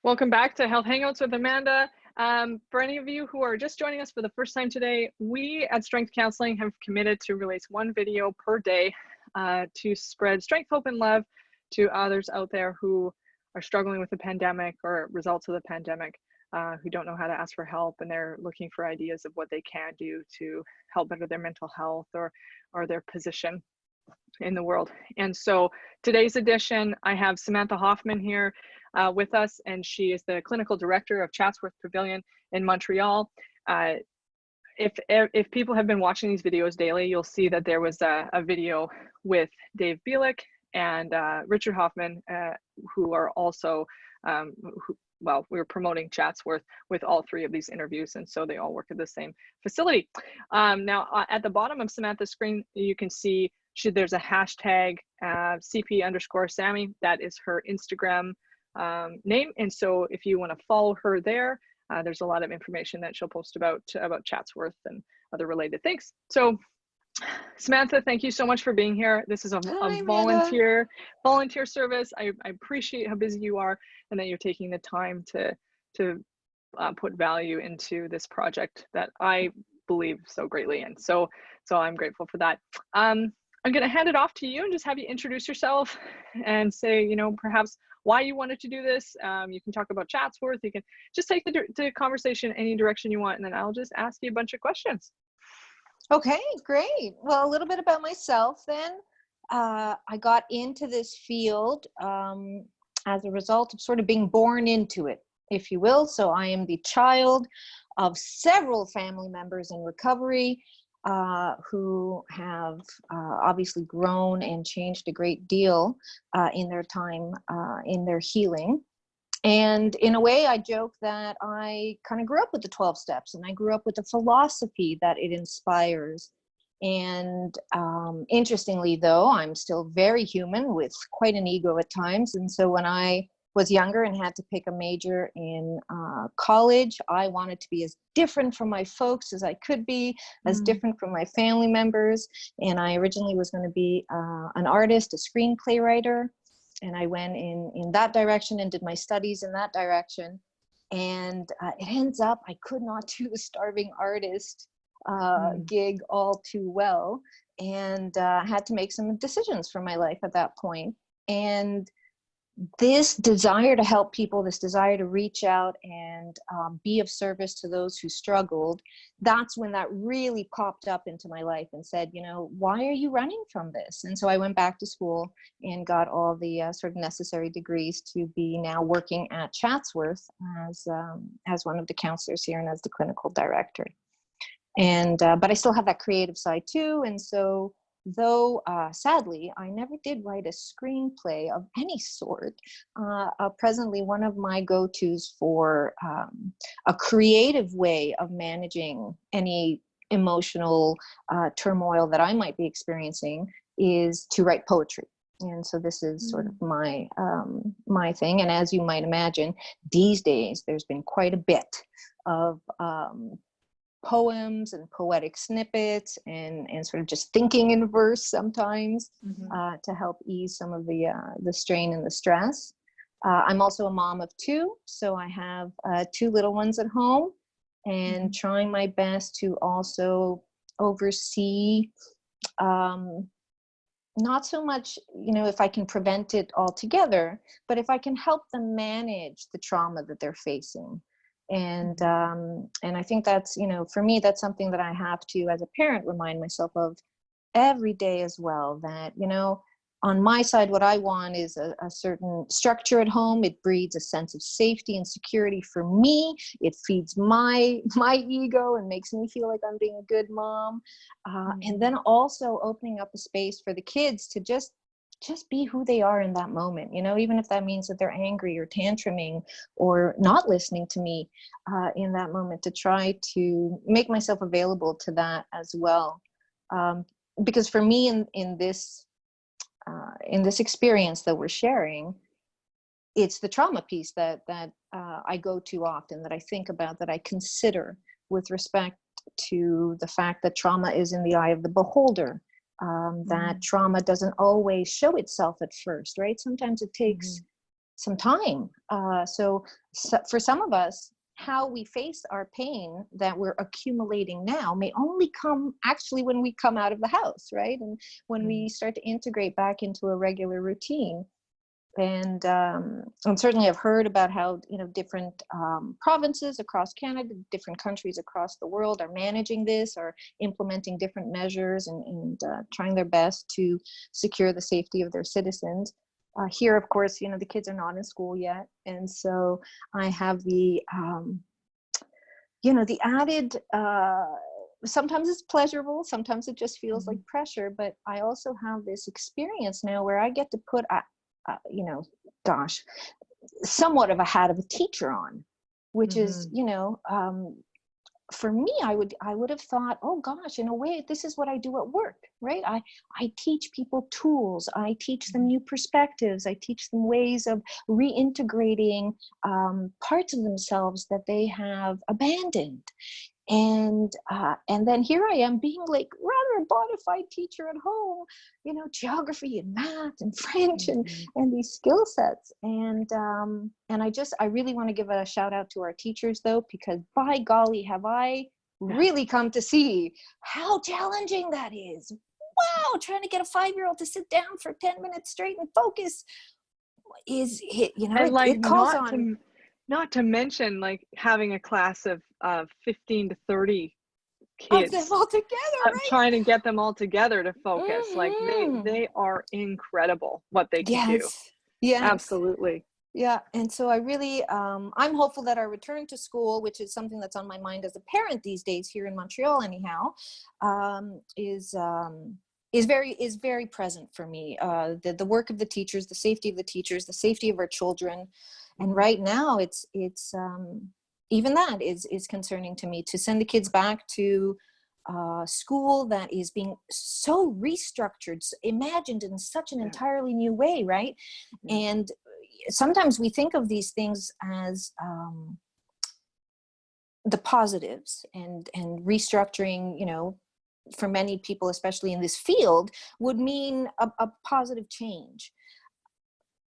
Welcome back to Health Hangouts with Amanda. For any of you who are just joining us for the first time today, we at Strength Counseling have committed to release one video per day to spread strength, hope, and love to others out there who are struggling with the pandemic or results of the pandemic, who don't know how to ask for help, and they're looking for ideas of what they can do to help better their mental health or their position in the world. And so today's edition, I have Samantha Hofman here with us, and she is the Clinical Director of Chatsworth Pavilion in Montreal. If people have been watching these videos daily, you'll see that there was a video with Dave Bielik and Richard Hoffman, who are also, well, we were promoting Chatsworth with all three of these interviews, and so they all work at the same facility. Now, at the bottom of Samantha's screen, you can see there's a hashtag CP_Sammy. That is her Instagram name, and so if you want to follow her there, there's a lot of information that she'll post about Chatsworth and other related things. So Samantha, thank you so much for being here. This is a volunteer service. I appreciate how busy you are and that you're taking the time to put value into this project that I believe so greatly in. So I'm grateful for that. I'm going to hand it off to you and just have you introduce yourself and say, perhaps why you wanted to do this. You can talk about Chatsworth. You can just take the conversation any direction you want, and then I'll just ask you a bunch of questions. Okay, great. Well, a little bit about myself then. I got into this field as a result of sort of being born into it, if you will. So I am the child of several family members in recovery who have obviously grown and changed a great deal in their time in their healing. And in a way, I joke that I kind of grew up with the 12 steps, and I grew up with the philosophy that it inspires. And interestingly, though, I'm still very human with quite an ego at times. And so when I was younger and had to pick a major in college, I wanted to be as different from my folks as I could be, as different from my family members. And I originally was going to be an artist, a screenplay writer. And I went in that direction and did my studies in that direction. And it ends up, I could not do the starving artist gig all too well, and had to make some decisions for my life at that point. And this desire to help people, this desire to reach out and be of service to those who struggled, that's when that really popped up into my life and said, why are you running from this? And so I went back to school and got all the sort of necessary degrees to be now working at Chatsworth as one of the counselors here and as the clinical director. And but I still have that creative side too. And so though sadly, I never did write a screenplay of any sort. Presently, one of my go-tos for a creative way of managing any emotional turmoil that I might be experiencing is to write poetry. And so this is sort of my my thing. And as you might imagine, these days, there's been quite a bit of poems and poetic snippets and sort of just thinking in verse sometimes to help ease some of the strain and the stress. I'm also a mom of two, so I have 2 little ones at home, and trying my best to also oversee not so much, if I can prevent it altogether, but if I can help them manage the trauma that they're facing. And I think that's, for me, that's something that I have to, as a parent, remind myself of every day as well, that, on my side, what I want is a certain structure at home. It breeds a sense of safety and security for me. It feeds my ego and makes me feel like I'm being a good mom. And then also opening up a space for the kids to just be who they are in that moment, even if that means that they're angry or tantruming or not listening to me in that moment, to try to make myself available to that as well. Because for me in this experience that we're sharing, it's the trauma piece that I go to often, that I think about, that I consider with respect to the fact that trauma is in the eye of the beholder. That trauma doesn't always show itself at first, right? Sometimes it takes time. So for some of us, how we face our pain that we're accumulating now may only come actually when we come out of the house, right? And when we start to integrate back into a regular routine. And certainly I've heard about how, different provinces across Canada, different countries across the world are managing this, are implementing different measures and trying their best to secure the safety of their citizens. Here, of course, the kids are not in school yet. And so I have the added, sometimes it's pleasurable, sometimes it just feels like pressure, but I also have this experience now where I get to put, somewhat of a hat of a teacher on, which is, for me, I would have thought, oh gosh, in a way, this is what I do at work, right? I teach people tools. I teach them new perspectives. I teach them ways of reintegrating parts of themselves that they have abandoned. And then here I am being like rather a bona fide teacher at home, geography and math and French and these skill sets. And I really want to give a shout out to our teachers though, because by golly, have I really come to see how challenging that is. Wow. Trying to get a 5-year-old to sit down for 10 minutes straight and focus it calls on. Not to mention like having a class of 15 to 30 kids of them all together, right? Trying to get them all together to focus. Like they are incredible what they can do. Yes, absolutely. Yeah. And so I really, I'm hopeful that our return to school, which is something that's on my mind as a parent these days here in Montreal anyhow, is very present for me. The work of the teachers, the safety of the teachers, the safety of our children. And right now it's even that is concerning to me, to send the kids back to school that is being so restructured, imagined in such an entirely new way, right? And sometimes we think of these things as the positives, and restructuring, for many people, especially in this field, would mean a positive change.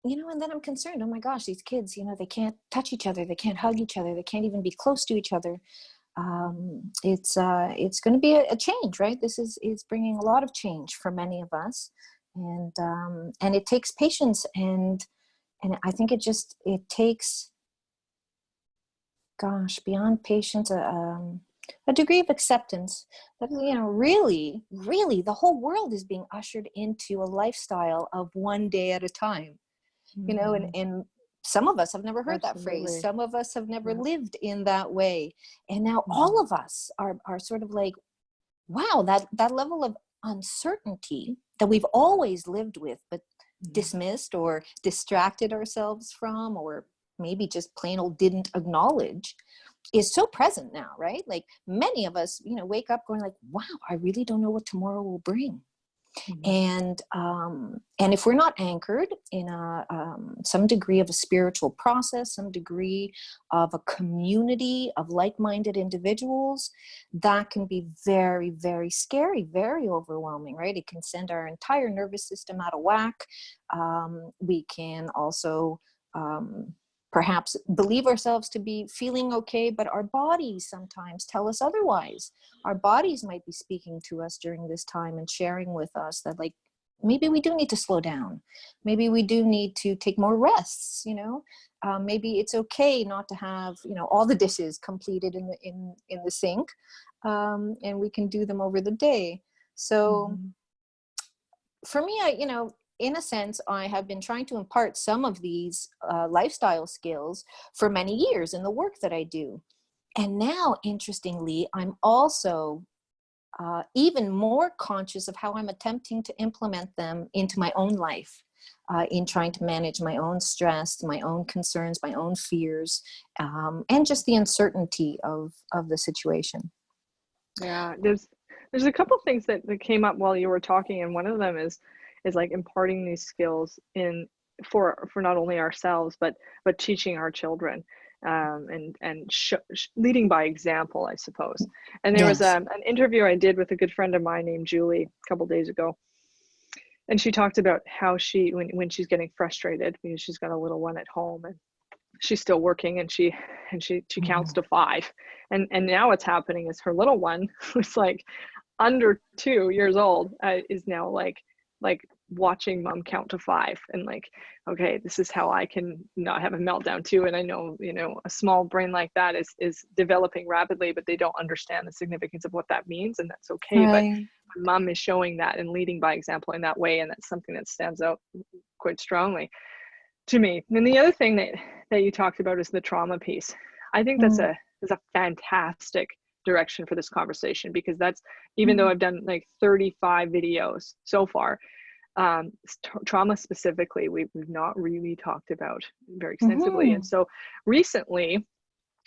And then I'm concerned, oh my gosh, these kids, they can't touch each other. They can't hug each other. They can't even be close to each other. It's going to be a change, right? This is bringing a lot of change for many of us. And it takes patience. And I think it takes, gosh, beyond patience, a degree of acceptance that, really, really the whole world is being ushered into a lifestyle of one day at a time. And some of us have never heard that phrase. Some of us have never lived in that way. And now all of us are sort of like, wow, that level of uncertainty that we've always lived with, but dismissed or distracted ourselves from, or maybe just plain old didn't acknowledge, is so present now, right? Like many of us, wake up going like, wow, I really don't know what tomorrow will bring. And if we're not anchored in some degree of a spiritual process, some degree of a community of like-minded individuals, that can be very, very scary, very overwhelming, right? It can send our entire nervous system out of whack. We can also perhaps believe ourselves to be feeling okay, but our bodies sometimes tell us otherwise. Our bodies might be speaking to us during this time and sharing with us that, like, maybe we do need to slow down. Maybe we do need to take more rests, maybe it's okay not to have, all the dishes completed in the sink, and we can do them over the day. So for me, in a sense, I have been trying to impart some of these lifestyle skills for many years in the work that I do. And now, interestingly, I'm also even more conscious of how I'm attempting to implement them into my own life, in trying to manage my own stress, my own concerns, my own fears, and just the uncertainty of the situation. Yeah, there's a couple things that came up while you were talking, and one of them is like imparting these skills for not only ourselves but teaching our children, and leading by example, I suppose. And there was an interview I did with a good friend of mine named Julie a couple days ago, And she talked about how she, when she's getting frustrated because she's got a little one at home and she's still working, and she counts to 5. And now what's happening is her little one, who's like under 2 years old, is now like watching mom count to 5, and like, okay, this is how I can not have a meltdown too. And I know, a small brain like that is developing rapidly, but they don't understand the significance of what that means, and that's okay. Right. But mom is showing that and leading by example in that way, and that's something that stands out quite strongly to me. And the other thing that you talked about is the trauma piece. I think that's a fantastic direction for this conversation, because that's, even though I've done like 35 videos so far, trauma specifically, we've not really talked about very extensively. And so recently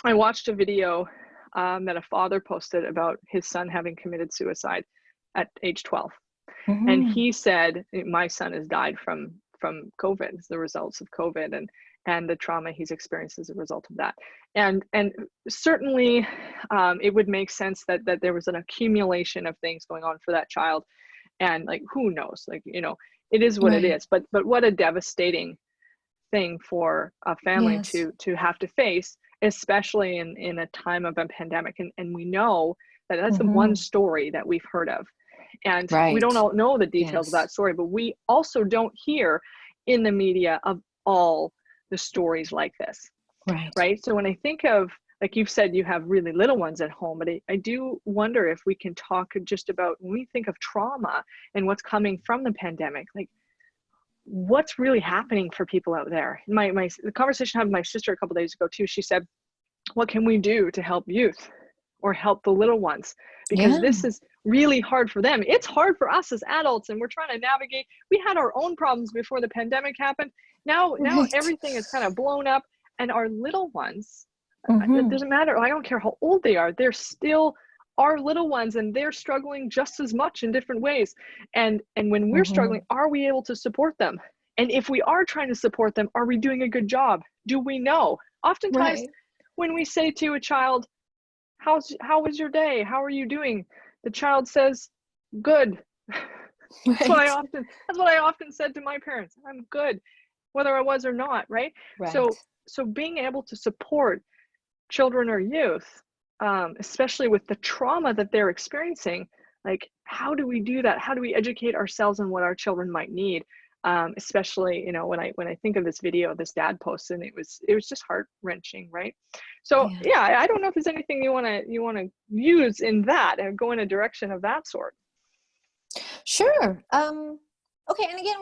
I watched a video that a father posted about his son having committed suicide at age 12. And he said, my son has died from COVID, the results of COVID, and the trauma he's experienced as a result of that. And certainly it would make sense that there was an accumulation of things going on for that child. And like, who knows, like, it is what it is, but what a devastating thing for a family to have to face, especially in a time of a pandemic. And we know that that's the one story that we've heard of. And we don't all know the details of that story, but we also don't hear in the media of all the stories like this. Right. So when I think of, like you've said, you have really little ones at home, but I do wonder if we can talk just about, when we think of trauma and what's coming from the pandemic, like what's really happening for people out there. The conversation I had with my sister a couple of days ago too, she said, what can we do to help youth or help the little ones? Because this is really hard for them. It's hard for us as adults, and we're trying to navigate. We had our own problems before the pandemic happened. Now everything is kind of blown up, and our little ones, it doesn't matter. I don't care how old they are. They're still our little ones, and they're struggling just as much in different ways. And when we're struggling, are we able to support them? And if we are trying to support them, are we doing a good job? Do we know? Oftentimes when we say to a child, how was your day? How are you doing? The child says, good. That's what I often said to my parents. I'm good, whether I was or not, right? So being able to support children or youth, especially with the trauma that they're experiencing, like, how do we do that? How do we educate ourselves on what our children might need? Especially, when I think of this video this dad posted, and it was just heart-wrenching, right? So I don't know if there's anything you want to use in that and go in a direction of that sort. Sure. Okay, and again,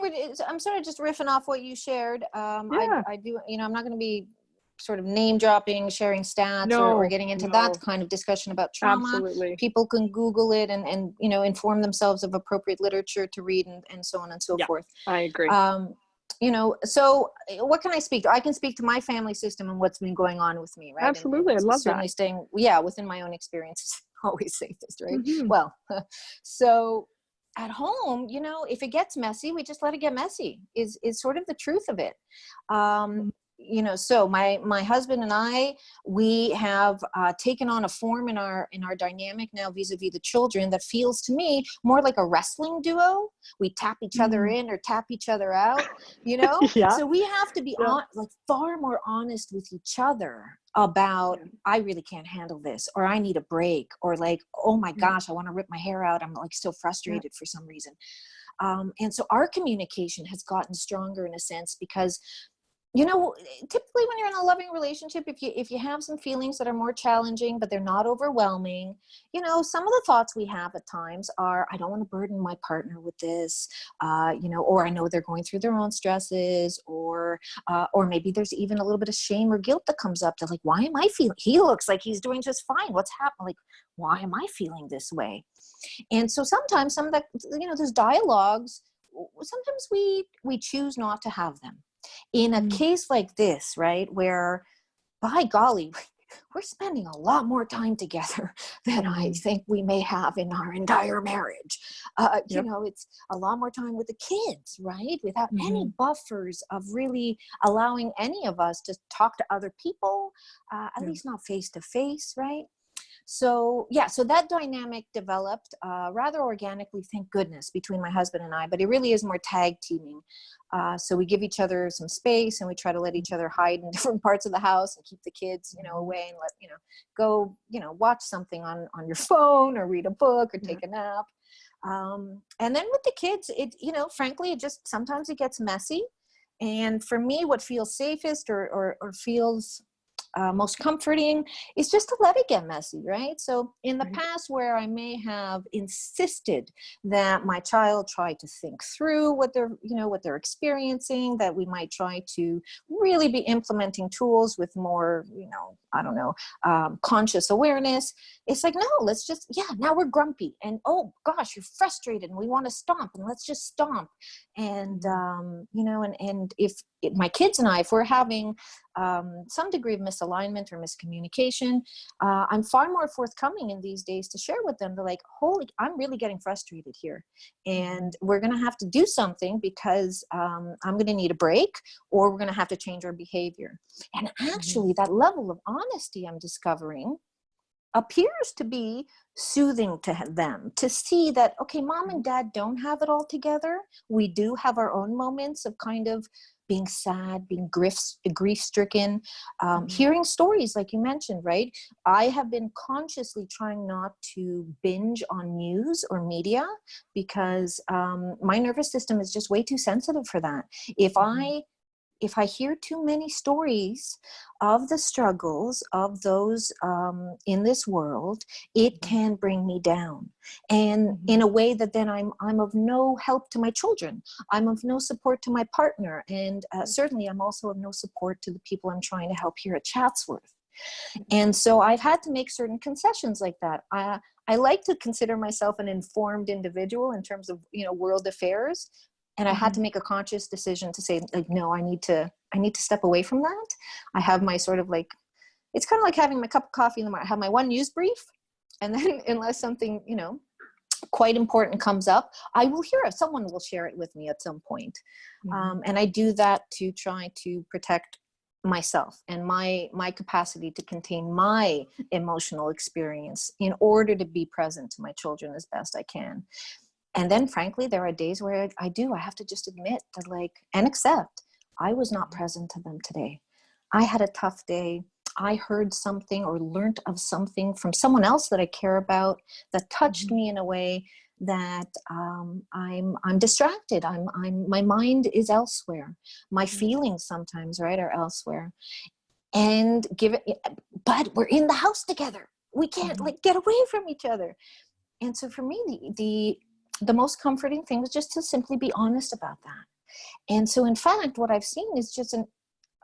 I'm sort of just riffing off what you shared. I do, I'm not going to be sort of name dropping, sharing stats, or getting into that kind of discussion about trauma. Absolutely. People can Google it and inform themselves of appropriate literature to read and so on and so forth. I agree. So what can I speak to? I can speak to my family system and what's been going on with me, right? Absolutely. I love certainly that. Staying, within my own experiences, always safest, right? Well, so at home, if it gets messy, we just let it get messy is sort of the truth of it. So my husband and I, we have taken on a form in our dynamic now vis-a-vis the children that feels to me more like a wrestling duo. We tap each other in or tap each other out, So we have to be far more honest with each other about, I really can't handle this, or I need a break, or like, oh my gosh, I want to rip my hair out. I'm like still frustrated for some reason. And so our communication has gotten stronger in a sense because typically when you're in a loving relationship, if you have some feelings that are more challenging, but they're not overwhelming, some of the thoughts we have at times are, I don't want to burden my partner with this, or I know they're going through their own stresses, or maybe there's even a little bit of shame or guilt that comes up. They're like, why am I feeling? He looks like he's doing just fine. What's happening? Like, why am I feeling this way? And so sometimes some of that, those dialogues, sometimes we choose not to have them. In a case like this, right, where, by golly, we're spending a lot more time together than I think we may have in our entire marriage. It's a lot more time with the kids, right, without any buffers of really allowing any of us to talk to other people, at least not face to face, right? So yeah, so that dynamic developed rather organically, thank goodness, between my husband and I, but it really is more tag teaming. So we give each other some space, and we try to let each other hide in different parts of the house and keep the kids, away, and let, go, watch something on your phone, or read a book, or take a nap. And then with the kids, it, frankly, it just, sometimes it gets messy. And for me, what feels safest or feels most comforting is just to let it get messy, right? So in the past, where I may have insisted that my child try to think through what they're experiencing, that we might try to really be implementing tools with more, conscious awareness. It's like, no, let's just, now we're grumpy, and oh gosh, you're frustrated, and we want to stomp, and let's just stomp. And, and if my kids and I, if we're having some degree of misalignment or miscommunication, I'm far more forthcoming in these days to share with them. They're like, I'm really getting frustrated here, and we're going to have to do something, because I'm going to need a break, or we're going to have to change our behavior. And actually, that level of honesty, I'm discovering, appears to be soothing to them, to see that, okay, mom and dad don't have it all together. We do have our own moments of kind of being sad, being grief-stricken, hearing stories like you mentioned, right? I have been consciously trying not to binge on news or media, because my nervous system is just way too sensitive for that. If I hear too many stories of the struggles of those in this world, it can bring me down. And in a way that then I'm of no help to my children. I'm of no support to my partner. And certainly I'm also of no support to the people I'm trying to help here at Chatsworth. And so I've had to make certain concessions like that. I like to consider myself an informed individual in terms of, world affairs. And I had to make a conscious decision to say, like, no, I need to step away from that. I have my sort of like, it's kind of like having my cup of coffee in the morning. I have my one news brief, and then unless something, quite important comes up, I will hear it. Someone will share it with me at some point. And I do that to try to protect myself and my capacity to contain my emotional experience in order to be present to my children as best I can. And then frankly, there are days where I have to just admit that, and accept, I was not present to them today. I had a tough day. I heard something or learned of something from someone else that I care about that touched me in a way that I'm distracted. My mind is elsewhere. My feelings sometimes, right, are elsewhere. And but we're in the house together. We can't get away from each other. And so for me, the most comforting thing was just to simply be honest about that. And so in fact, what I've seen is just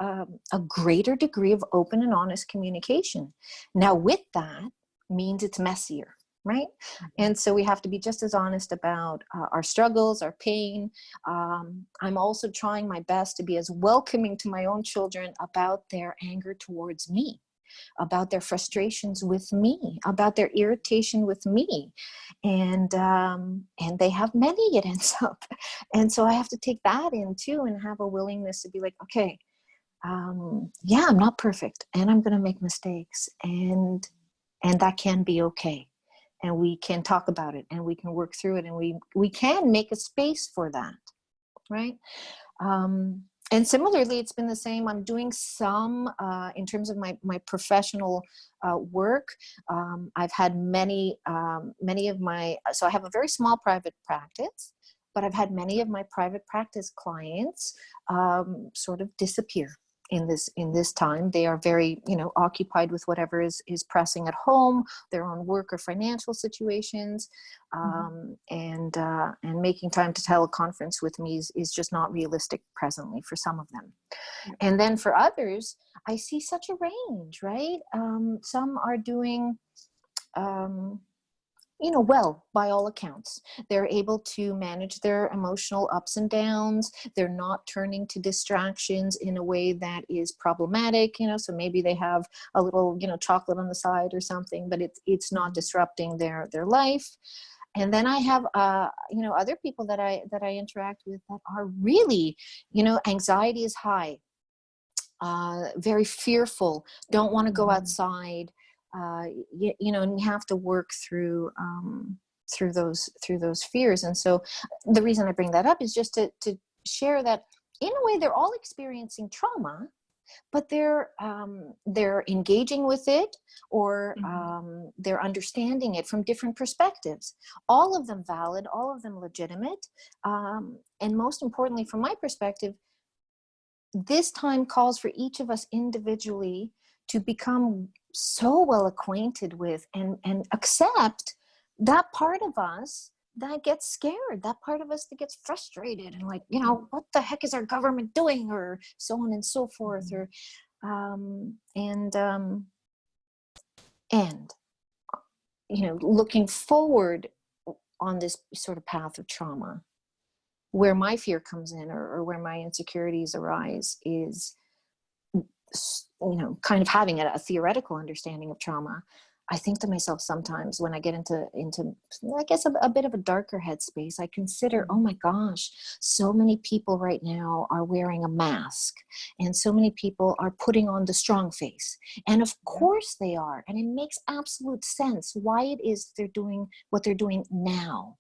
a greater degree of open and honest communication. Now with that means it's messier, right? And so we have to be just as honest about our struggles, our pain. I'm also trying my best to be as welcoming to my own children about their anger towards me, about their frustrations with me, about their irritation with me. And they have many, it ends up. And so I have to take that in too, and have a willingness to be like, okay, I'm not perfect, and I'm going to make mistakes, and that can be okay. And we can talk about it, and we can work through it, and we can make a space for that. Right. And similarly, it's been the same. I'm doing some, in terms of my professional work. I've had many of my, so I have a very small private practice, but I've had many of my private practice clients sort of disappear in this time. They are very, occupied with whatever is pressing at home, their own work or financial situations, and making time to teleconference with me is just not realistic presently for some of them. And then for others, I see such a range, right? Some are doing, well, by all accounts. They're able to manage their emotional ups and downs. They're not turning to distractions in a way that is problematic, so maybe they have a little, chocolate on the side or something, but it's not disrupting their life. And then I have, other people that I interact with that are really, anxiety is high, very fearful, don't want to go outside, and you have to work through those fears. And so the reason I bring that up is just to share that in a way they're all experiencing trauma, but they're engaging with it, or they're understanding it from different perspectives. All of them valid, all of them legitimate, and most importantly, from my perspective, this time calls for each of us individually to become so well acquainted with and accept that part of us that gets scared, that part of us that gets frustrated and like, what the heck is our government doing, or so on and so forth, or looking forward on this sort of path of trauma. Where my fear comes in, or where my insecurities arise, is kind of having a theoretical understanding of trauma. I think to myself sometimes when I get into I guess a bit of a darker headspace, I consider, oh my gosh, so many people right now are wearing a mask, and so many people are putting on the strong face. And of course they are. And it makes absolute sense why it is they're doing what they're doing now.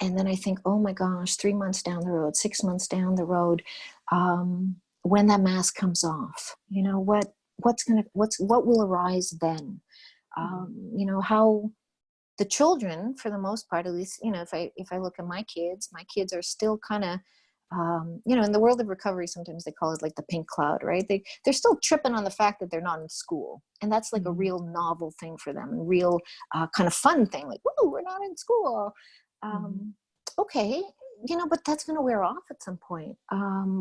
And then I think, oh my gosh, 3 months down the road, 6 months down the road, when that mask comes off, what will arise then? How the children, for the most part, at least, if I look at my kids are still kind of, in the world of recovery, sometimes they call it like the pink cloud, right? They're still tripping on the fact that they're not in school. And that's like a real novel thing for them, and real kind of fun thing, like, whoa, we're not in school. Okay, but that's going to wear off at some point.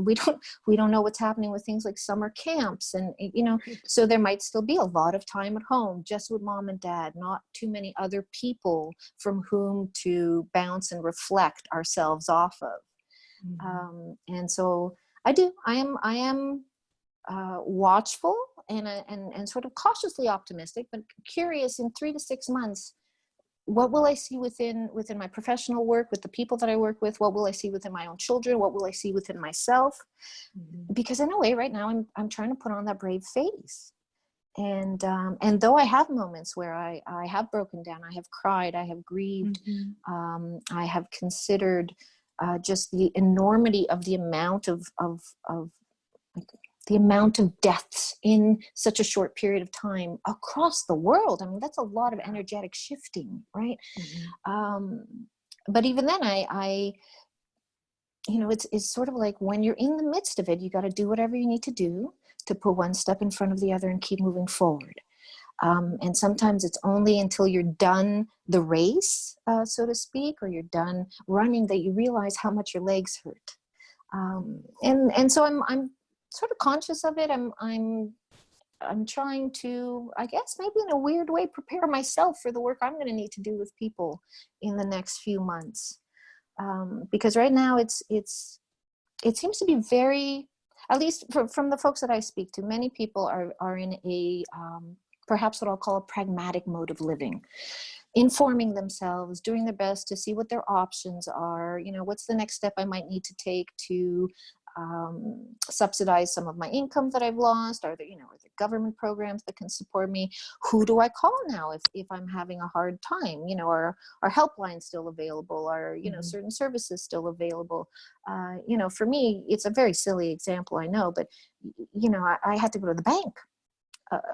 We don't know what's happening with things like summer camps, and so there might still be a lot of time at home just with mom and dad, not too many other people from whom to bounce and reflect ourselves off of. And so I am watchful and sort of cautiously optimistic, but curious. In 3 to 6 months, what will I see within my professional work, with the people that I work with? What will I see within my own children? What will I see within myself? Because in a way right now I'm trying to put on that brave face. And though I have moments where I have broken down, I have cried, I have grieved, I have considered just the enormity of the amount of the amount of deaths in such a short period of time across the world. I mean, that's a lot of energetic shifting, right? But even then, it's sort of like when you're in the midst of it, you got to do whatever you need to do to put one step in front of the other and keep moving forward. And sometimes it's only until you're done the race, so to speak, or you're done running, that you realize how much your legs hurt. And so I'm sort of conscious of it. I'm trying to, I guess maybe in a weird way, prepare myself for the work I'm going to need to do with people in the next few months. Because right now it seems to be very, at least from the folks that I speak to, many people are in a, perhaps what I'll call a pragmatic mode of living, informing themselves, doing their best to see what their options are. What's the next step I might need to take to subsidize some of my income that I've lost? Are there government programs that can support me? Who do I call now if I'm having a hard time? Are helplines still available? Are certain services still available? For me, it's a very silly example, I know, but I had to go to the bank.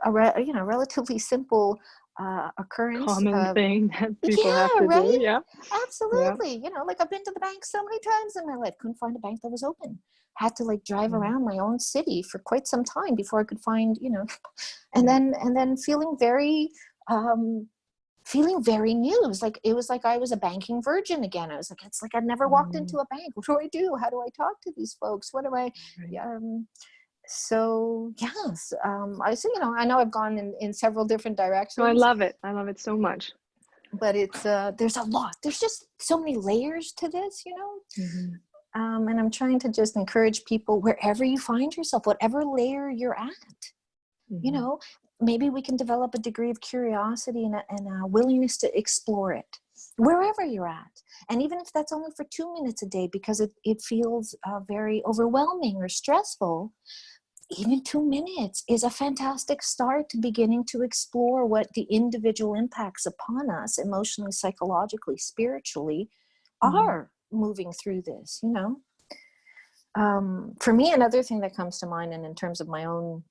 A relatively simple occurrence. Common thing that people have to right? do. Yeah, absolutely. Like I've been to the bank so many times in my life, couldn't find a bank that was open. Had to drive around my own city for quite some time before I could find, and then feeling very new. It was like I was a banking virgin again. I was like, it's like I've never walked into a bank. What do I do? How do I talk to these folks? What do I? So yes, I know I've gone in several different directions. I love it. I love it so much. But it's there's a lot. There's just so many layers to this, and I'm trying to just encourage people, wherever you find yourself, whatever layer you're at, maybe we can develop a degree of curiosity and a willingness to explore it wherever you're at. And even if that's only for 2 minutes a day, because it feels very overwhelming or stressful, even 2 minutes is a fantastic start to beginning to explore what the individual impacts upon us emotionally, psychologically, spiritually are moving through this, you know. For me, another thing that comes to mind, and in terms of my own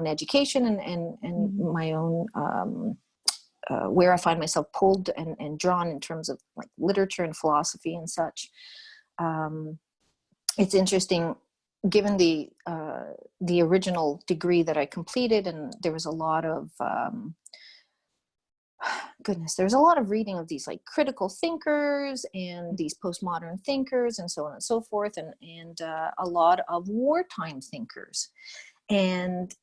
education and my own where I find myself pulled and drawn in terms of like literature and philosophy and such. It's interesting, given the original degree that I completed, and there was a lot of there's a lot of reading of these like critical thinkers and these postmodern thinkers and so on and so forth, and a lot of wartime thinkers. And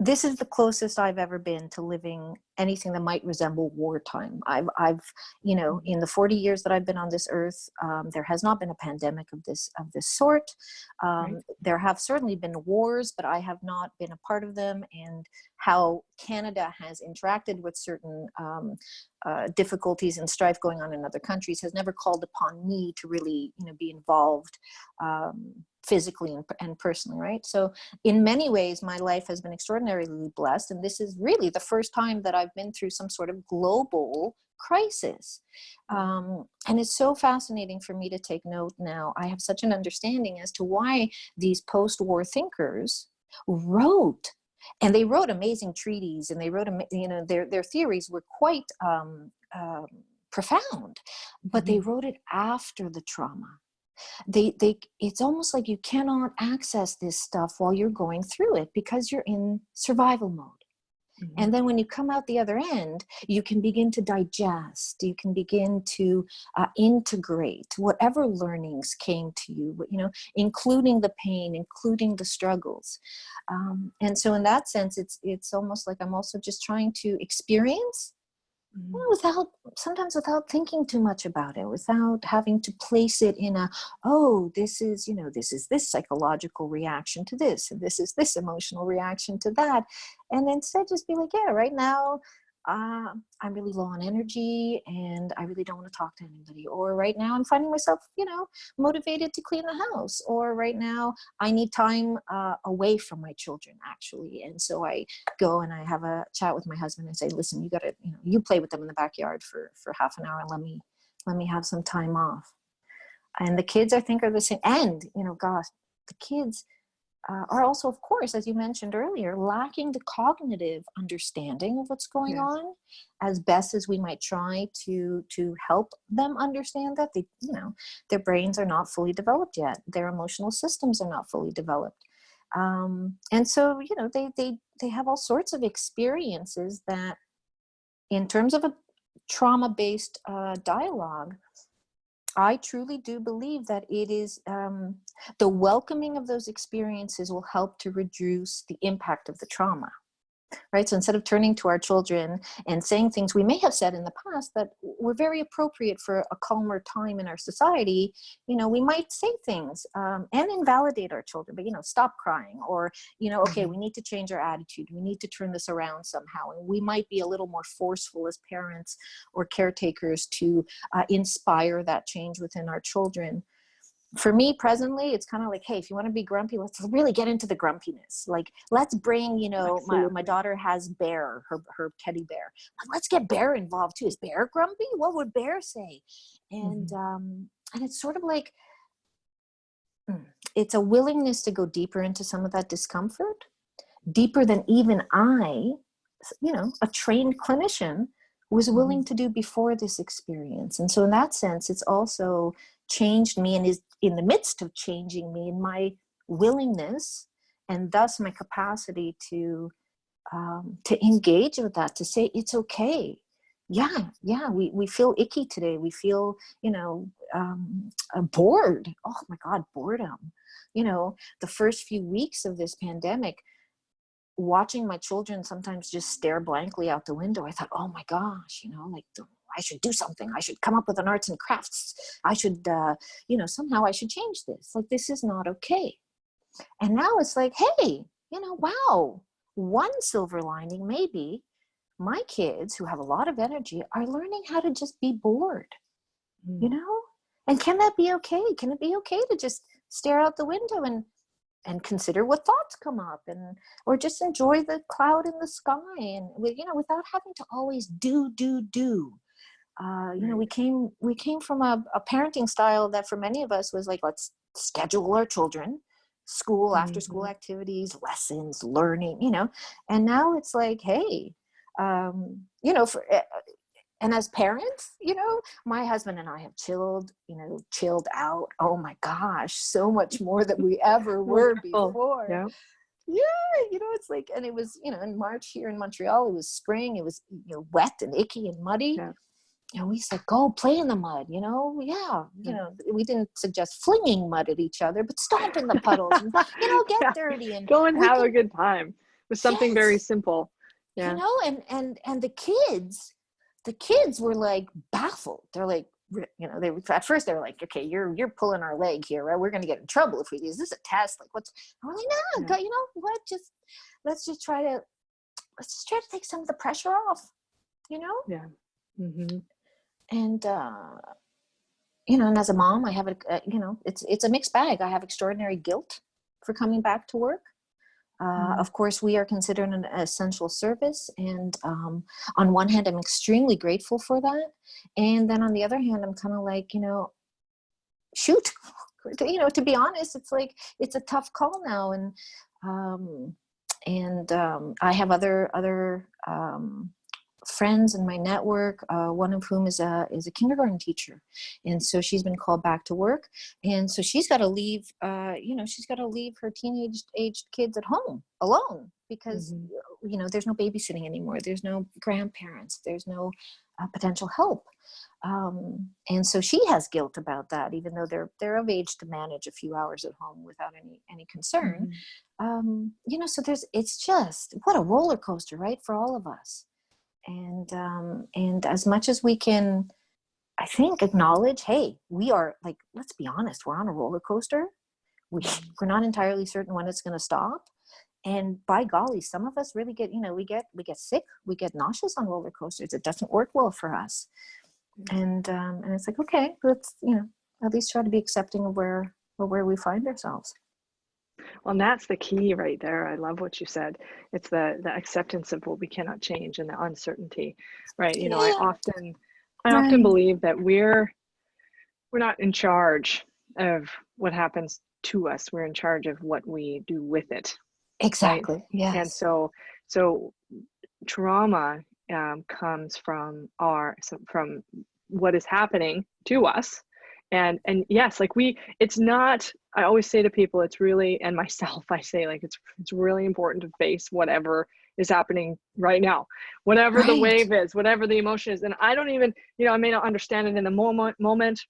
this is the closest I've ever been to living anything that might resemble wartime. I've, you know, in the 40 years that I've been on this earth, there has not been a pandemic of this sort. There have certainly been wars, but I have not been a part of them. And how Canada has interacted with certain difficulties and strife going on in other countries has never called upon me to really, you know, be involved physically and personally, right? So in many ways, my life has been extraordinarily blessed. And this is really the first time that I've been through some sort of global crisis. And it's so fascinating for me to take note now. I have such an understanding as to why these post-war thinkers wrote, and they wrote amazing treaties, and they wrote, you know, their theories were quite profound, but they wrote it after the trauma. It's almost like you cannot access this stuff while you're going through it because you're in survival mode. And then when you come out the other end, you can begin to digest, you can begin to integrate whatever learnings came to you, you know, including the pain, including the struggles. And so in that sense, it's almost like I'm also just trying to experience, sometimes without thinking too much about it, without having to place it in this is this psychological reaction to this, and this is this emotional reaction to that. And instead just be like, yeah, right now, I'm really low on energy and I really don't want to talk to anybody. Or right now I'm finding myself, you know, motivated to clean the house. Or right now I need time away from my children, actually. And so I go and I have a chat with my husband and say, listen, you got to, you know, you play with them in the backyard for half an hour and let me have some time off. And the kids, I think, are the same. And, you know, gosh, the kids are also, of course, as you mentioned earlier, lacking the cognitive understanding of what's going on, as best as we might try to help them understand that. They, you know, their brains are not fully developed yet. Their emotional systems are not fully developed. And so, you know, they have all sorts of experiences that, in terms of a trauma-based dialogue, I truly do believe that it is the welcoming of those experiences will help to reduce the impact of the trauma, right? So instead of turning to our children and saying things we may have said in the past that were very appropriate for a calmer time in our society, you know, we might say things and invalidate our children, but, you know, stop crying, or, you know, okay, we need to change our attitude. We need to turn this around somehow. And we might be a little more forceful as parents or caretakers to inspire that change within our children. For me presently, it's kind of like, hey, if you want to be grumpy, let's really get into the grumpiness. Like, let's bring, you know, my daughter has Bear, her teddy bear. Let's get Bear involved too. Is Bear grumpy? What would Bear say? And it's sort of like, it's a willingness to go deeper into some of that discomfort, deeper than even I, you know, a trained clinician, was willing to do before this experience. And so in that sense, it's also changed me and is in the midst of changing me in my willingness, and thus my capacity to engage with that, to say it's okay. We feel icky today. We feel, you know, bored. Oh my God, boredom. You know, the first few weeks of this pandemic, watching my children sometimes just stare blankly out the window, I thought, oh my gosh, you know, like, I should do something. I should come up with an arts and crafts. I should, you know, somehow I should change this. Like, this is not okay. And now it's like, hey, you know, wow, one silver lining, maybe my kids, who have a lot of energy, are learning how to just be bored, you know? And can that be okay? Can it be okay to just stare out the window and and consider what thoughts come up, and or just enjoy the cloud in the sky, and without having to always do. We came from a parenting style that for many of us was like, let's schedule our children school, after school activities, lessons, learning, and now it's like, hey, and as parents, my husband and I have chilled out. Oh my gosh, so much more than we ever were before. Yeah. Yeah, it's like, and it was, in March here in Montreal, it was spring, it was, wet and icky and muddy. Yeah. And we said, go play in the mud, we didn't suggest flinging mud at each other, but stomp in the puddles and, get dirty and go and have a good time with something very simple. Yeah. And the kids were like baffled. They're like, at first they were like, okay, you're pulling our leg here, right? We're going to get in trouble if we do. Is this a test? Like, what's, I'm like, no, God, what? Let's just try to take some of the pressure off, Yeah. Mm-hmm. And, and as a mom, I have it's a mixed bag. I have extraordinary guilt for coming back to work. Of course, we are considered an essential service. And on one hand, I'm extremely grateful for that. And then on the other hand, I'm kind of like, shoot, to be honest, it's like, it's a tough call now. And I have other friends in my network, one of whom is a kindergarten teacher, and so she's been called back to work, and so she's got to leave her teenage aged kids at home alone because there's no babysitting anymore, there's no grandparents, there's no potential help, and so she has guilt about that, even though they're of age to manage a few hours at home without any concern. So it's just, what a roller coaster, right, for all of us. And as much as we can, I think, acknowledge, hey, we are, like, let's be honest, we're on a roller coaster. We're not entirely certain when it's going to stop. And by golly, some of us really get, we get sick, we get nauseous on roller coasters. It doesn't work well for us. And it's like, okay, let's, at least try to be accepting of where we find ourselves. Well, and that's the key right there. I love what you said. It's the acceptance of what we cannot change and the uncertainty, right? I often believe that we're not in charge of what happens to us. We're in charge of what we do with it. Exactly. Right? Yes. And so trauma comes from what is happening to us. And yes, like it's not, I always say to people, it's really, and myself, I say, like, it's really important to face whatever is happening right now, whatever the wave is, whatever the emotion is. And I don't even, I may not understand it in the moment.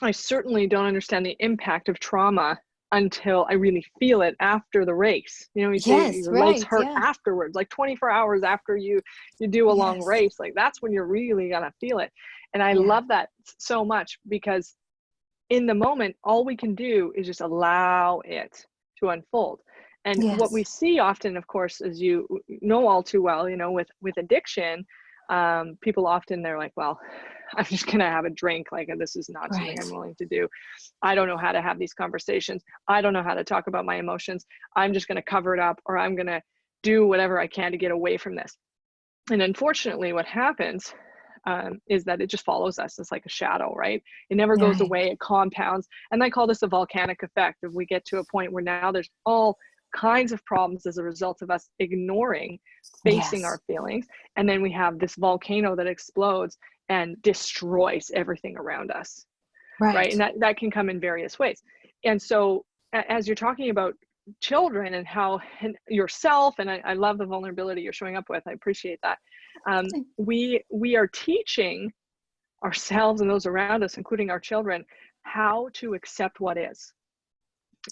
I certainly don't understand the impact of trauma until I really feel it after the race. You say your legs hurt afterwards, like 24 hours after you do a long race, like that's when you're really gonna feel it. And I love that so much, because in the moment, all we can do is just allow it to unfold. And what we see often, of course, as you know all too well, with addiction, people often, they're like, well, I'm just going to have a drink. Like, this is not something I'm willing to do. I don't know how to have these conversations. I don't know how to talk about my emotions. I'm just going to cover it up, or I'm going to do whatever I can to get away from this. And unfortunately, what happens is that it just follows us. It's like a shadow, right? It never goes away. It compounds. And I call this a volcanic effect. If we get to a point where now there's all kinds of problems as a result of us ignoring, facing our feelings. And then we have this volcano that explodes and destroys everything around us. Right. And that can come in various ways. And so as you're talking about children and how, and yourself, and I love the vulnerability you're showing up with, I appreciate that. We are teaching ourselves and those around us, including our children, how to accept what is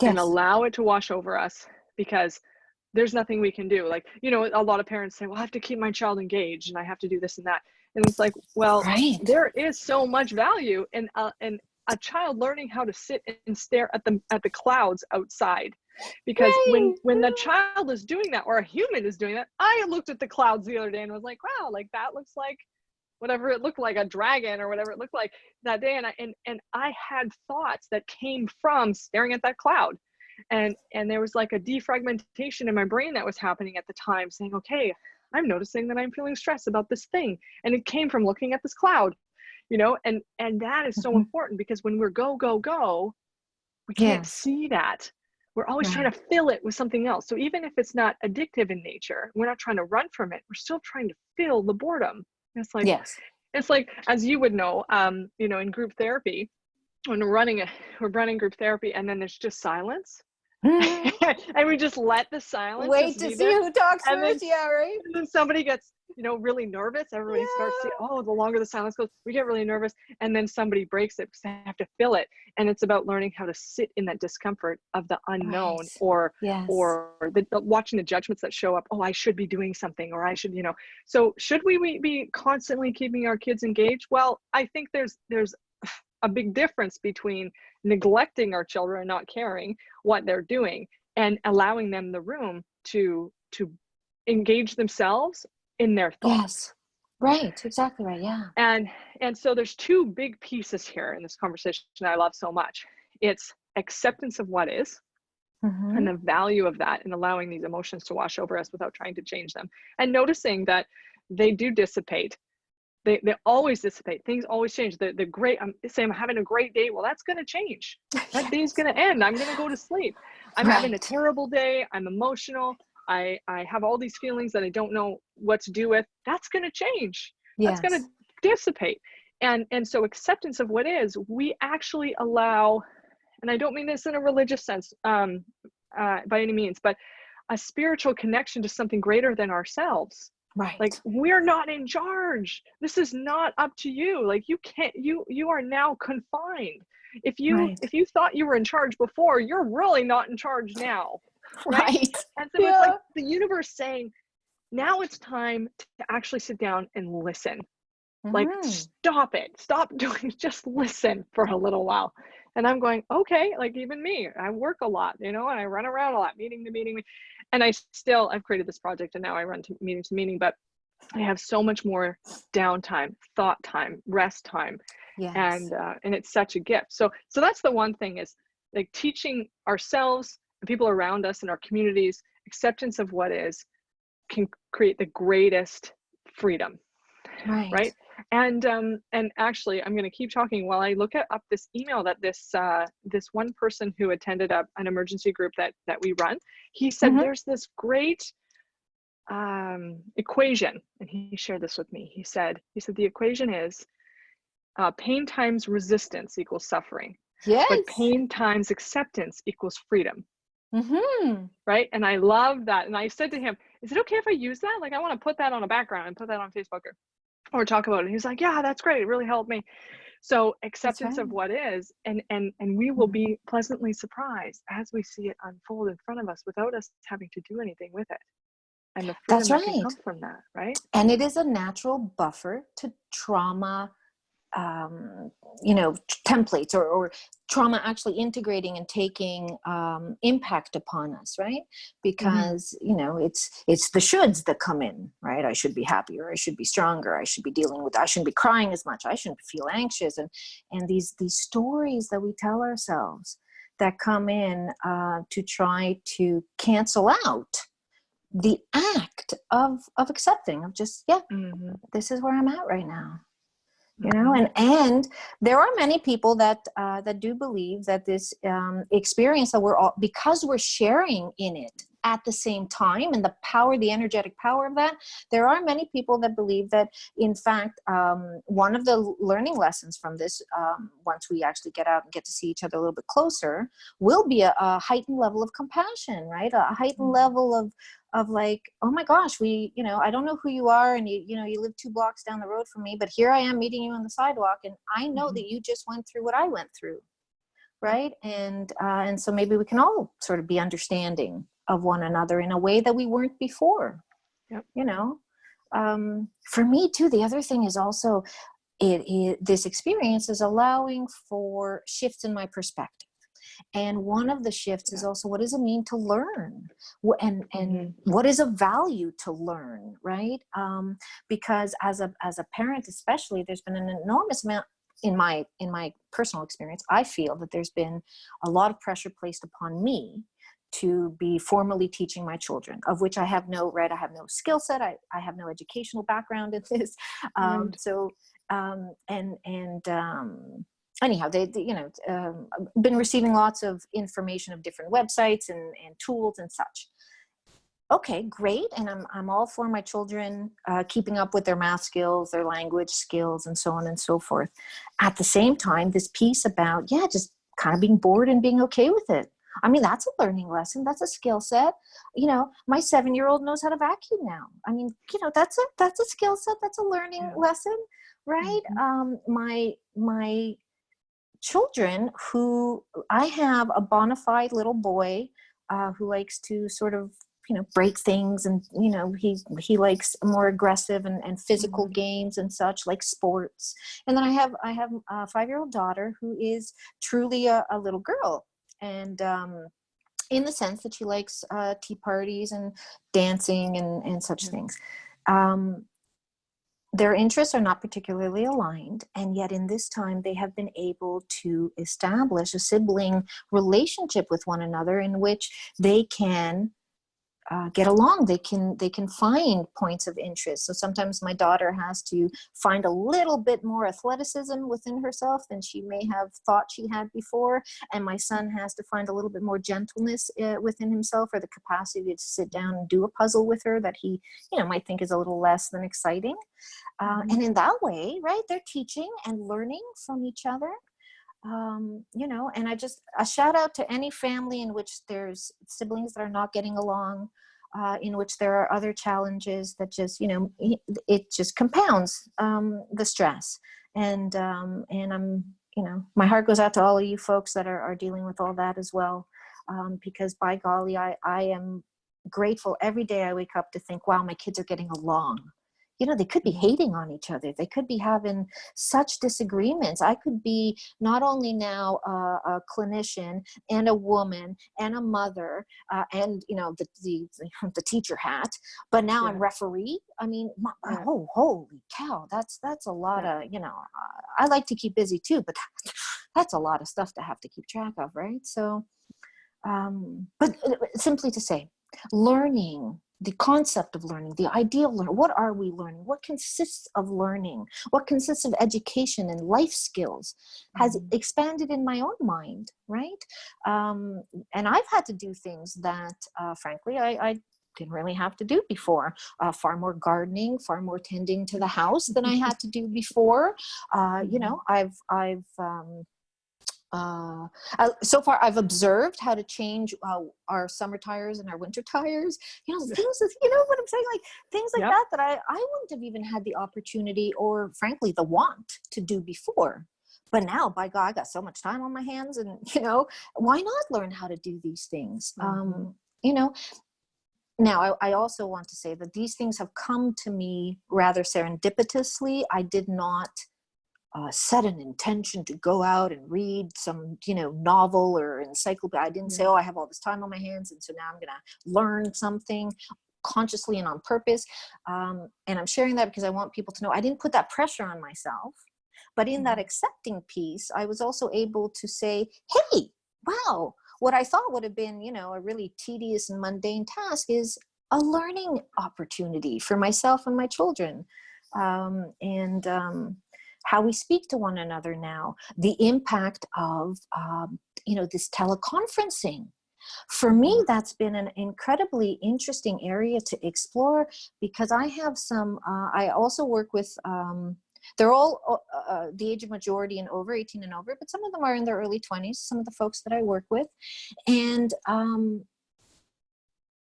and allow it to wash over us, because there's nothing we can do. Like, a lot of parents say, well, I have to keep my child engaged and I have to do this and that. And it's like, well, there is so much value in a child learning how to sit and stare at the clouds outside. Because when the child is doing that, or a human is doing that, I looked at the clouds the other day and was like, wow, like that looks like whatever it looked like, a dragon or whatever it looked like that day. And I had thoughts that came from staring at that cloud. And there was like a defragmentation in my brain that was happening at the time, saying, okay, I'm noticing that I'm feeling stressed about this thing. And it came from looking at this cloud, you know, and that is so important, because when we're go, go, go, we can't see that. We're always trying to fill it with something else. So even if it's not addictive in nature, we're not trying to run from it. We're still trying to fill the boredom. It's like, it's like, as you would know, you know, in group therapy, when we're running group therapy, and then there's just silence. And we just let the silence wait to see who talks first. Right. And then somebody gets, you know, really nervous. Everybody starts to, oh, the longer the silence goes, we get really nervous. And then somebody breaks it because they have to fill it. And it's about learning how to sit in that discomfort of the unknown, or watching the judgments that show up. Oh, I should be doing something, or I should, you know. So should we be constantly keeping our kids engaged? Well, I think there's a big difference between neglecting our children and not caring what they're doing, and allowing them the room to engage themselves in their thoughts. Right, exactly right. And so there's two big pieces here in this conversation that I love so much. It's acceptance of what is, and the value of that, and allowing these emotions to wash over us without trying to change them, and noticing that they do dissipate. They always dissipate. Things always change. The great, I'm saying I'm having a great day. Well, that's going to change. That day's going to end. I'm going to go to sleep. I'm having a terrible day. I'm emotional. I have all these feelings that I don't know what to do with. That's going to change. That's going to dissipate. And so acceptance of what is, we actually allow, and I don't mean this in a religious sense by any means, but a spiritual connection to something greater than ourselves. Right. Like, we're not in charge. This is not up to you. Like, you can't, you are now confined. If you thought you were in charge before, you're really not in charge now. Right. And so it's like the universe saying, now it's time to actually sit down and listen. Like, stop it. Stop doing, just listen for a little while. And I'm going, okay, like, even me, I work a lot, you know, and I run around a lot, meeting to meeting. And I've created this project, and now I run to meeting, but I have so much more downtime, thought time, rest time. And it's such a gift. So that's the one thing, is like teaching ourselves and people around us in our communities, acceptance of what is, can create the greatest freedom. Right. And actually, I'm going to keep talking while I look up this email that this one person who attended an emergency group that we run, he said, there's this great equation, and he shared this with me. He said the equation is pain times resistance equals suffering. But pain times acceptance equals freedom. Right. And I love that. And I said to him, is it okay if I use that? Like, I want to put that on a background and put that on Facebook or talk about it. And he's like, yeah, that's great. It really helped me. So acceptance of what is, and we will be pleasantly surprised as we see it unfold in front of us without us having to do anything with it. And the freedom that can come from that, right? And it is a natural buffer to trauma, templates or trauma actually integrating and taking impact upon us, right? Because it's the shoulds that come in, right? I should be happier, I should be stronger, I shouldn't be crying as much, I shouldn't feel anxious, and these stories that we tell ourselves that come in to try to cancel out the act of accepting, of just this is where I'm at right now. You know, and there are many people that do believe that this experience that we're all, because we're sharing in it at the same time, and the energetic power of that, there are many people that believe that, in fact, one of the learning lessons from this, once we actually get out and get to see each other a little bit closer, will be a heightened level of compassion, right? A heightened level of like, oh my gosh, I don't know who you are, and you live 2 blocks down the road from me, but here I am meeting you on the sidewalk, and I know that you just went through what I went through, right? And so maybe we can all sort of be understanding of one another in a way that we weren't before. For me too, the other thing is also this experience is allowing for shifts in my perspective. And one of the shifts is also, what does it mean to learn? And what is of value to learn, right? Because as a parent, especially, there's been an enormous amount, in my personal experience, I feel that there's been a lot of pressure placed upon me to be formally teaching my children, of which I have no skill set. I have no educational background in this. Anyhow, been receiving lots of information of different websites and tools and such. Okay, great. And I'm all for my children keeping up with their math skills, their language skills, and so on and so forth. At the same time, this piece about, just kind of being bored and being okay with it. I mean, that's a learning lesson. That's a skill set. My 7-year-old knows how to vacuum now. I mean, that's a skill set. That's a learning lesson, right? My children, who I have a bona fide little boy who likes to sort of, break things, and, he likes more aggressive and physical games and such, like sports. And then I have a 5-year-old daughter who is truly a little girl. And in the sense that she likes tea parties and dancing and such things. Their interests are not particularly aligned, and yet in this time they have been able to establish a sibling relationship with one another in which they can get along. They can find points of interest. So sometimes my daughter has to find a little bit more athleticism within herself than she may have thought she had before, and my son has to find a little bit more gentleness within himself, or the capacity to sit down and do a puzzle with her that he might think is a little less than exciting. And in that way, right, they're teaching and learning from each other. And a shout out to any family in which there's siblings that are not getting along, in which there are other challenges that just, it just compounds the stress. And I'm, my heart goes out to all of you folks that are dealing with all that as well. Because by golly, I am grateful every day I wake up to think, wow, my kids are getting along. They could be hating on each other. They could be having such disagreements. I could be not only now a clinician and a woman and a mother and, the teacher hat, but now I'm referee. I mean, oh, holy cow, that's a lot of, I like to keep busy too, but that's a lot of stuff to have to keep track of, right? So, but simply to say, learning, the concept of learning, the idea of learning, what are we learning? What consists of learning? What consists of education and life skills has expanded in my own mind, right? And I've had to do things that, frankly, I didn't really have to do before. Far more gardening, far more tending to the house than I had to do before. So far I've observed how to change our summer tires and our winter tires, things, what I'm saying, like things like that I wouldn't have even had the opportunity or frankly the want to do before. But now, by God, I got so much time on my hands, and why not learn how to do these things? Now I also want to say that these things have come to me rather serendipitously. I did not set an intention to go out and read some, novel or encyclopedia. I didn't say, I have all this time on my hands, and so now I'm going to learn something consciously and on purpose. And I'm sharing that because I want people to know I didn't put that pressure on myself. But in that accepting piece, I was also able to say, hey, wow, what I thought would have been, a really tedious and mundane task is a learning opportunity for myself and my children. How we speak to one another now, the impact of, this teleconferencing. For me, that's been an incredibly interesting area to explore, because I have some, I also work with, they're all the age of majority and over, 18 and over, but some of them are in their early 20s, some of the folks that I work with. And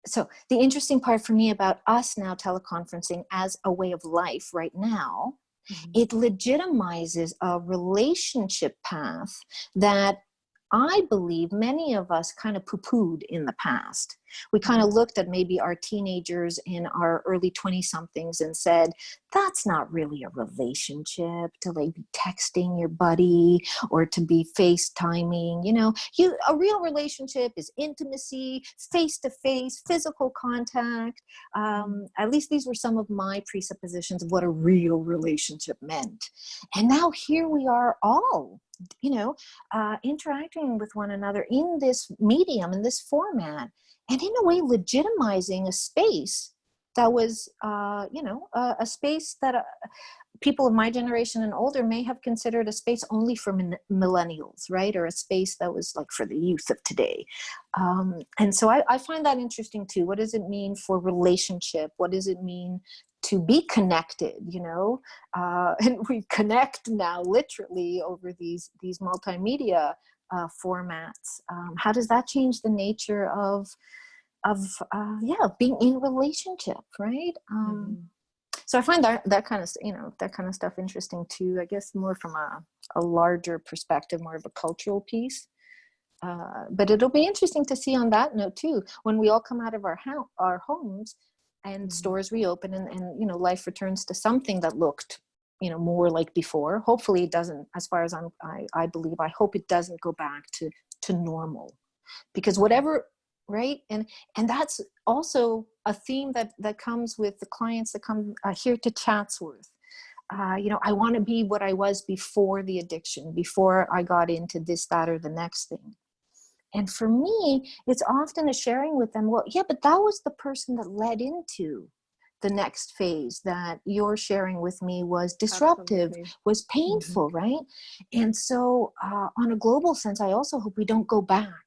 so the interesting part for me about us now teleconferencing as a way of life right now, it legitimizes a relationship path that I believe many of us kind of poo-pooed in the past. We kind of looked at maybe our teenagers in our early 20-somethings and said, that's not really a relationship, to like be texting your buddy or to be FaceTiming. A real relationship is intimacy, face-to-face, physical contact. At least these were some of my presuppositions of what a real relationship meant. And now here we are all interacting with one another in this medium, in this format, and in a way legitimizing a space that was, a space that people of my generation and older may have considered a space only for millennials, right? Or a space that was like for the youth of today. And so I find that interesting too. What does it mean for relationship? What does it mean to be connected, and we connect now literally over these multimedia formats. How does that change the nature of being in relationship, right? So I find that kind of stuff interesting too. I guess more from a larger perspective, more of a cultural piece. But it'll be interesting to see on that note too, when we all come out of our homes and stores reopen and life returns to something that looked more like before. Hopefully it doesn't, as far as I believe, I hope it doesn't go back to normal, because whatever, right? And that's also a theme that comes with the clients that come here to Chatsworth. I want to be what I was before the addiction, before I got into this, that, or the next thing. And for me, it's often a sharing with them, well, yeah, but that was the person that led into the next phase that you're sharing with me was disruptive, Absolutely. was painful, right? And so on a global sense, I also hope we don't go back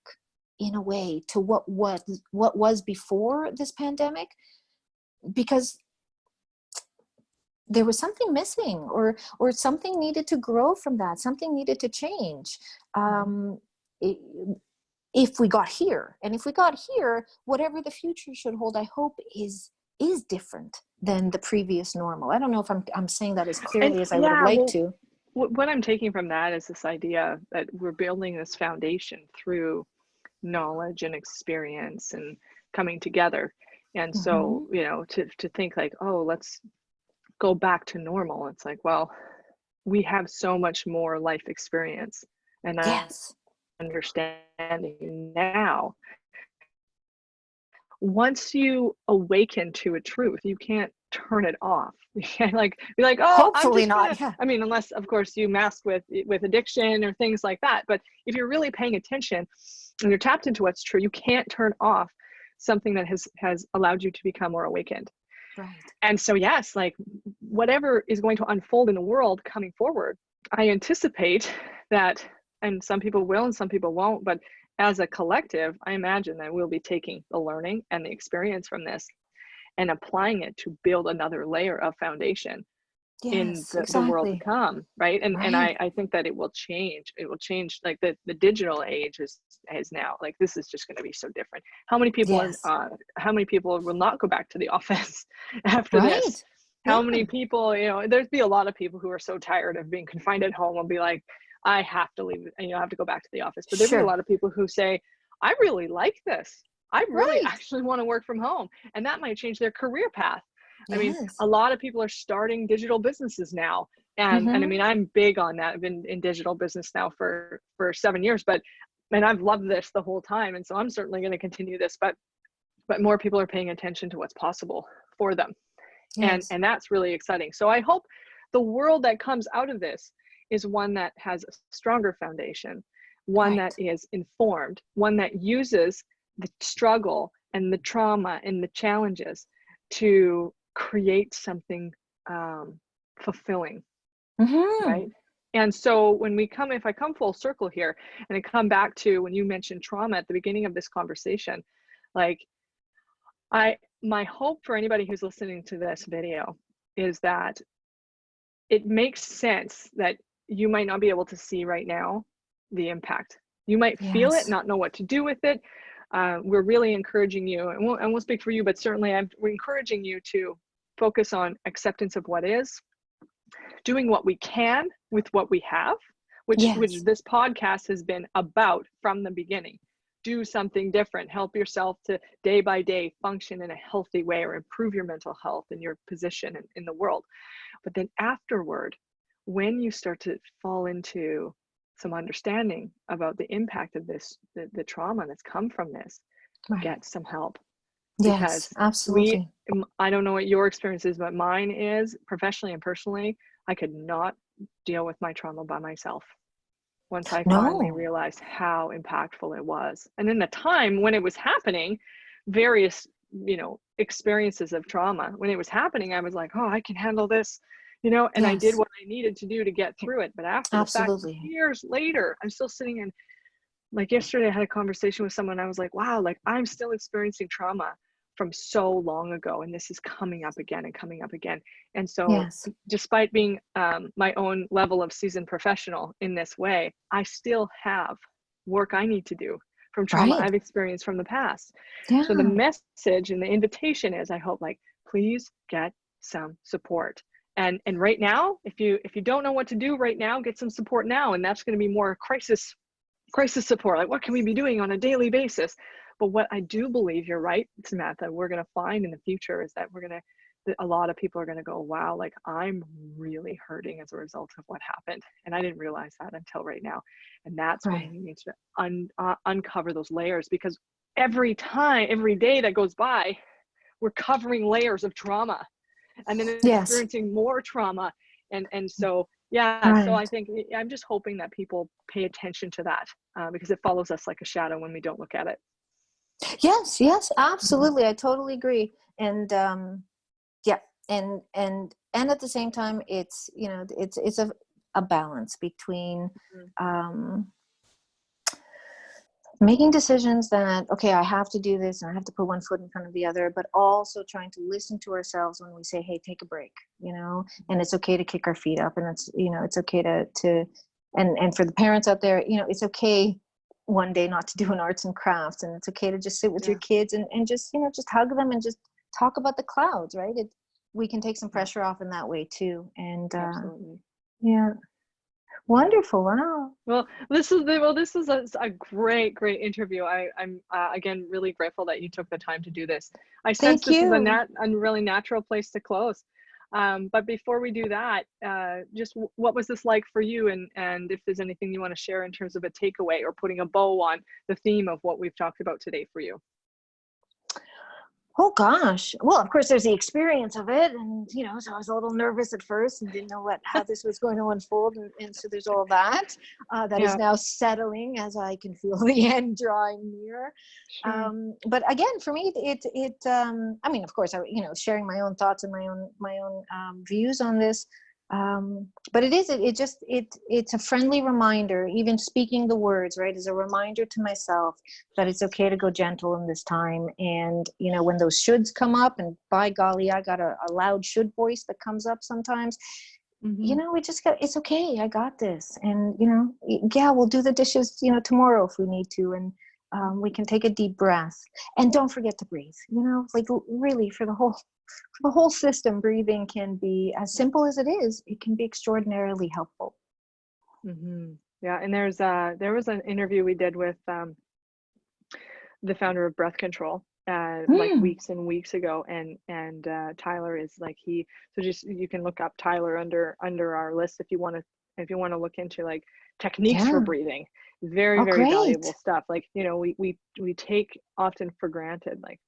in a way to what was before this pandemic, because there was something missing, or something needed to grow from that, something needed to change. If we got here, and if we got here, whatever the future should hold, I hope is different than the previous normal. I don't know if I'm saying that as clearly as I would have liked to. What I'm taking from that is this idea that we're building this foundation through knowledge and experience and coming together. And so, to think like, oh, let's go back to normal. It's like, well, we have so much more life experience and Yes. understanding now. Once you awaken to a truth, you can't turn it off. You can't be like, oh, hopefully not. Yeah. I mean, unless of course you mask with addiction or things like that. But if you're really paying attention and you're tapped into what's true, you can't turn off something that has allowed you to become more awakened. Right. And so, yes, like whatever is going to unfold in the world coming forward, I anticipate that, and some people will and some people won't, but as a collective, I imagine that we'll be taking the learning and the experience from this and applying it to build another layer of foundation in the world to come, right? And I think that it will change. It will change, like the digital age is now, like this is just going to be so different. How many people how many people will not go back to the office after this? How many people, there's be a lot of people who are so tired of being confined at home and be like, I have to leave, I have to go back to the office. But there'll be a lot of people who say, I really like this. I really actually want to work from home. And that might change their career path. I mean, a lot of people are starting digital businesses now. And I mean, I'm big on that. I've been in digital business now for 7 years, and I've loved this the whole time. And so I'm certainly going to continue this, but more people are paying attention to what's possible for them. And that's really exciting. So I hope the world that comes out of this is one that has a stronger foundation, one that is informed, one that uses the struggle and the trauma and the challenges to create something fulfilling, right? And so if I come full circle here and I come back to when you mentioned trauma at the beginning of this conversation, like my hope for anybody who's listening to this video is that it makes sense that you might not be able to see right now the impact. You might feel it, not know what to do with it. We're really encouraging you, and we'll speak for you, but certainly we're encouraging you to focus on acceptance of what is, doing what we can with what we have, which this podcast has been about from the beginning. Do something different, help yourself to day by day function in a healthy way or improve your mental health and your position in the world. But then afterward, when you start to fall into some understanding about the impact of this, the trauma that's come from this, get some help. Because absolutely. I don't know what your experience is, but mine is, professionally and personally, I could not deal with my trauma by myself. once I finally No. realized how impactful it was. And in the time when it was happening, various, experiences of trauma, when it was happening, I was like, oh, I can handle this, and I did Yes, what I needed to do to get through it. But after the fact, absolutely. years later, I'm still sitting in, like yesterday, I had a conversation with someone. I was like, wow, like I'm still experiencing trauma from so long ago. And this is coming up again and coming up again. And so Yes. despite being my own level of seasoned professional in this way, I still have work I need to do from trauma Right. I've experienced from the past. So the Yeah. message and the invitation is, I hope, like, please get some support. And right now, if you don't know what to do right now, get some support now. And that's going to be more crisis support. Like, what can we be doing on a daily basis? But what I do believe, you're right, Samantha, we're going to find in the future is that a lot of people are going to go, wow, like I'm really hurting as a result of what happened. And I didn't realize that until right now. And that's when Right. we need to uncover those layers, because every day that goes by, we're covering layers of trauma and then Yes. experiencing more trauma. And so, yeah, so I Right. think I'm just hoping that people pay attention to that, because it follows us like a shadow when we don't look at it. Yes. Yes. Absolutely. I totally agree. And yeah. And at the same time, it's it's a balance between um, making decisions that, okay, I have to do this and I have to put one foot in front of the other, but also trying to listen to ourselves when we say, hey, take a break, and it's okay to kick our feet up, and it's okay to and for the parents out there, it's okay one day not to do an arts and crafts, and it's okay to just sit with your Yeah, kids and just, just hug them and just talk about the clouds, right? We can take some pressure off in that way too. And absolutely. yeah, Yeah. wonderful. Wow. Well, this is a great interview. I'm again really grateful that you took the time to do this. I sense Thank this is you. a really natural place to close. But before we do that, just what was this like for you, and if there's anything you want to share in terms of a takeaway or putting a bow on the theme of what we've talked about today for you. Oh gosh. Well, of course there's the experience of it. And, so I was a little nervous at first and didn't know how this was going to unfold. And so there's all that, that is Yeah, now settling as I can feel the end drawing near. sure. But again, for me, I mean, of course, sharing my own thoughts and my own views on this. But it's a friendly reminder, even speaking the words, right, is a reminder to myself that it's okay to go gentle in this time. And, when those shoulds come up, and by golly, I got a loud should voice that comes up sometimes, we just it's okay. I got this. And, yeah, we'll do the dishes, tomorrow if we need to. And we can take a deep breath, and don't forget to breathe, like really for the whole system. Breathing can be, as simple as it is, it can be extraordinarily helpful. Yeah, and there was an interview we did with the founder of Breath Control, like Mm, weeks and weeks ago, and Tyler is like so just, you can look up Tyler under our list if you want to look into like techniques for yeah. breathing. Very, Oh, very valuable great. stuff. Like, we take often for granted, like,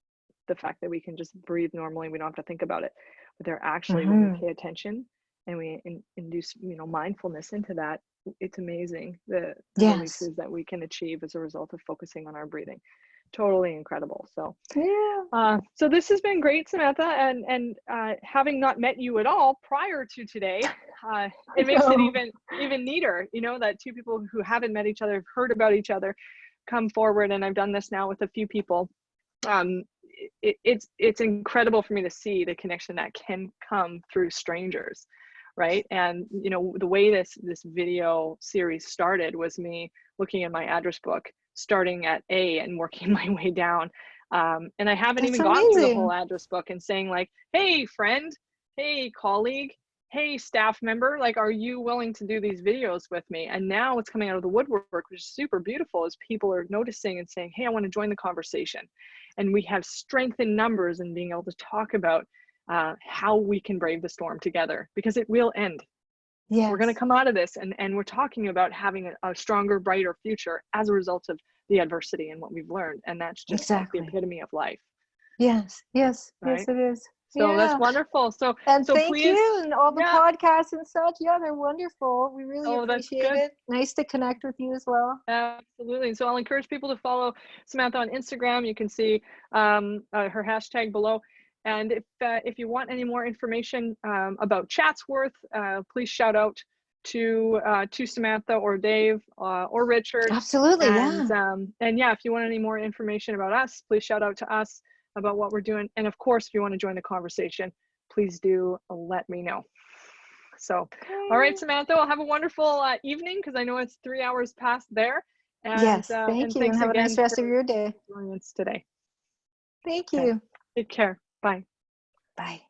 the fact that we can just breathe normally, we don't have to think about it. But they're actually, when we Hmm. pay attention and we induce, mindfulness into that, it's amazing the Yes. releases that we can achieve as a result of focusing on our breathing. Totally incredible. So Yeah. so this has been great, Samantha, and having not met you at all prior to today, it makes it No. even neater, that two people who haven't met each other, have heard about each other, come forward. And I've done this now with a few people. It's incredible for me to see the connection that can come through strangers, right? And the way this video series started was me looking in my address book, starting at A and working my way down. And I haven't That's even gone through the whole amazing. address book and saying like, hey friend, hey colleague, hey staff member, like, are you willing to do these videos with me? And now it's coming out of the woodwork, which is super beautiful, as people are noticing and saying, hey, I want to join the conversation. And we have strength in numbers and being able to talk about how we can brave the storm together, because it will end. We're going to Yes. come out of this, and we're talking about having a stronger, brighter future as a result of the adversity and what we've learned. And that's just like the Exactly. epitome of life, Yes. Yes. Yes, right? it is. So that's Yeah. wonderful. So And thank please, you and all the yeah. podcasts and such. Yeah, they're wonderful. We really Oh, that's appreciate good. it. Nice to connect with you as well. Absolutely. So I'll encourage people to follow Samantha on Instagram. You can see her hashtag below. And if you want any more information about Chatsworth, please shout out to Samantha or Dave or Richard. Absolutely, yeah. And yeah, if you want any more information about us, please shout out to us about what we're doing. And of course, if you want to join the conversation, please do let me know. So, all right, Samantha, well, have a wonderful evening, because I know it's 3 hours past there. Yes, thank And you, and thanks have a again nice rest of for your day. joining us today. Thank Okay, you. take care. Bye. Bye.